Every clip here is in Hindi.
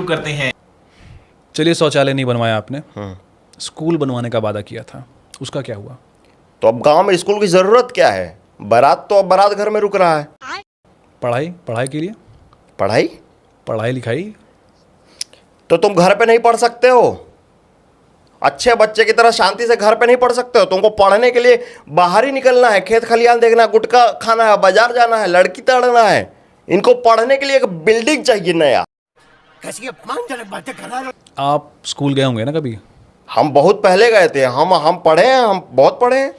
करते हैं। चलिए, शौचालय नहीं बनवाया आपने, स्कूल बनवाने का वादा किया था, उसका क्या हुआ? तो अब गांव में स्कूल की जरूरत क्या है? बारात तो अब बारात घर में रुक रहा है। पढ़ाई के लिए? पढ़ाई लिखाई? तो तुम घर पे नहीं पढ़ सकते हो? अच्छे बच्चे की तरह शांति से घर पे नहीं पढ़ सकते हो? तुमको पढ़ने के लिए बाहर ही निकलना है, खेत खलियान देखना है, गुटखा खाना है, बाजार जाना है, लड़की तड़ना है। इनको पढ़ने के लिए एक बिल्डिंग चाहिए नया। आप स्कूल गए होंगे ना कभी? हम बहुत पहले गए थे। हम पढ़े हैं, हम बहुत पढ़े हैं।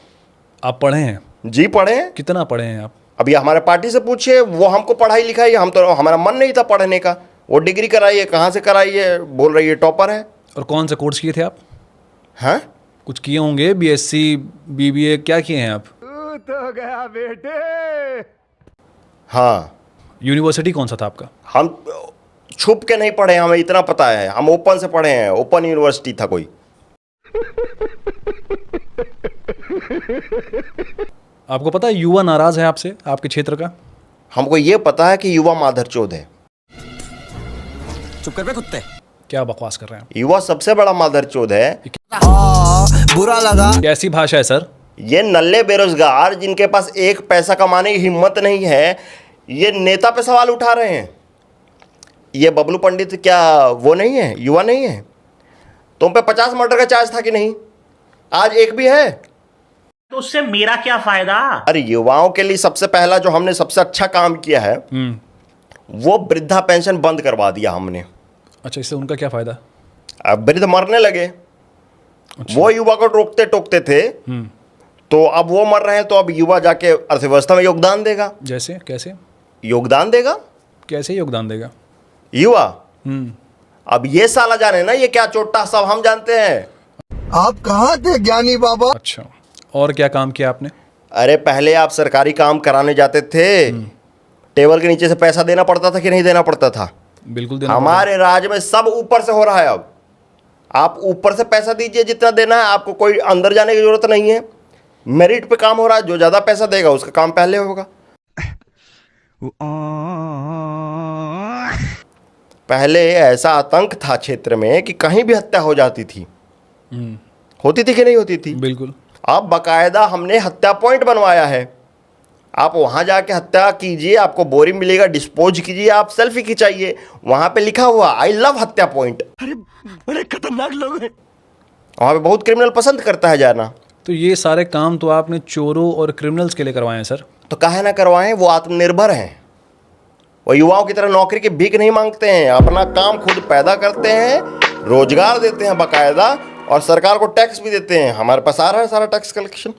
आप पढ़े हैं? जी पढ़े हैं। कितना पढ़े हैं आप? अभी हमारे पार्टी से पूछिए, वो हमको पढ़ाई लिखाई, हम तो हमारा मन नहीं था पढ़ने का। वो डिग्री कराइए, कहाँ से कराइए, बोल रही है टॉपर है। और कौन सा कोर्स किए थे आप? हैं? कुछ किए होंगे, बीएससी, बीबीए, क्या किए हैं आप? तो गया बेटे। हाँ। यूनिवर्सिटी कौन सा था आपका? हम छुप के नहीं पढ़े, हमें इतना पता है। हम ओपन से पढ़े हैं, ओपन यूनिवर्सिटी था कोई। आपको पता है युवा नाराज है आपसे, आपके क्षेत्र का? हमको ये पता है कि युवा माधरचोद है। चुप कर बे कुत्ते। क्या बकवास कर रहे हैं आप? युवा सबसे बड़ा माधरचोद है। बुरा लगा। कैसी भाषा है सर? ये नल्ले बेरोजगार जिनके पास एक पैसा कमाने की हिम्मत नहीं है, ये नेता पे सवाल उठा रहे हैं। ये बबलू पंडित क्या वो नहीं है, युवा नहीं है? तुम पे 50 मर्डर का चार्ज था कि नहीं? आज एक भी है? तो उससे मेरा क्या फायदा? अरे युवाओं के लिए सबसे पहला जो हमने सबसे अच्छा काम किया है, वो वृद्धा पेंशन बंद करवा दिया हमने। अच्छा, इससे उनका क्या फायदा? अब वृद्ध मरने लगे। अच्छा। वो युवा को रोकते टोकते थे, तो अब वो मर रहे हैं, तो अब युवा जाके अर्थव्यवस्था में योगदान देगा। जैसे? कैसे योगदान देगा? कैसे योगदान देगा युवा? अब ये साला जाने ना ये क्या चोटा, सब हम जानते हैं। आप कहाँ थे ज्ञानी बाबा? अच्छा, और क्या काम किया आपने? अरे पहले आप सरकारी काम कराने जाते थे, टेबल के नीचे से पैसा देना पड़ता था कि नहीं देना पड़ता था? बिल्कुल देना हमारे राज्य में सब ऊपर से हो रहा है। अब आप ऊपर से पैसा दीजिए जितना देना है, आपको कोई अंदर जाने की जरूरत नहीं है। मेरिट पे काम हो रहा है, जो ज्यादा पैसा देगा उसका काम पहले होगा। पहले ऐसा आतंक था क्षेत्र में कि कहीं भी हत्या हो जाती थी। होती थी कि नहीं होती थी? बिल्कुल। अब बाकायदा हमने हत्या पॉइंट बनवाया है। आप वहां जाके हत्या कीजिए, आपको बोरी मिलेगा, डिस्पोज कीजिए, आप सेल्फी खिंचाइए, वहां पे लिखा हुआ आई लव हत्या पॉइंट। अरे बड़े खतरनाक लोग हैं। वहां पे बहुत क्रिमिनल पसंद करता है जाना। तो ये सारे काम तो आपने चोरों और क्रिमिनल्स के लिए करवाए हैं सर? तो काहे ना करवाएं, वो आत्मनिर्भर हैं। वो युवाओं की तरह नौकरी की भीख नहीं मांगते हैं, अपना काम खुद पैदा करते हैं, रोजगार देते हैं बाकायदा, और सरकार को टैक्स भी देते हैं। हमारे पास आ रहा है सारा टैक्स कलेक्शन।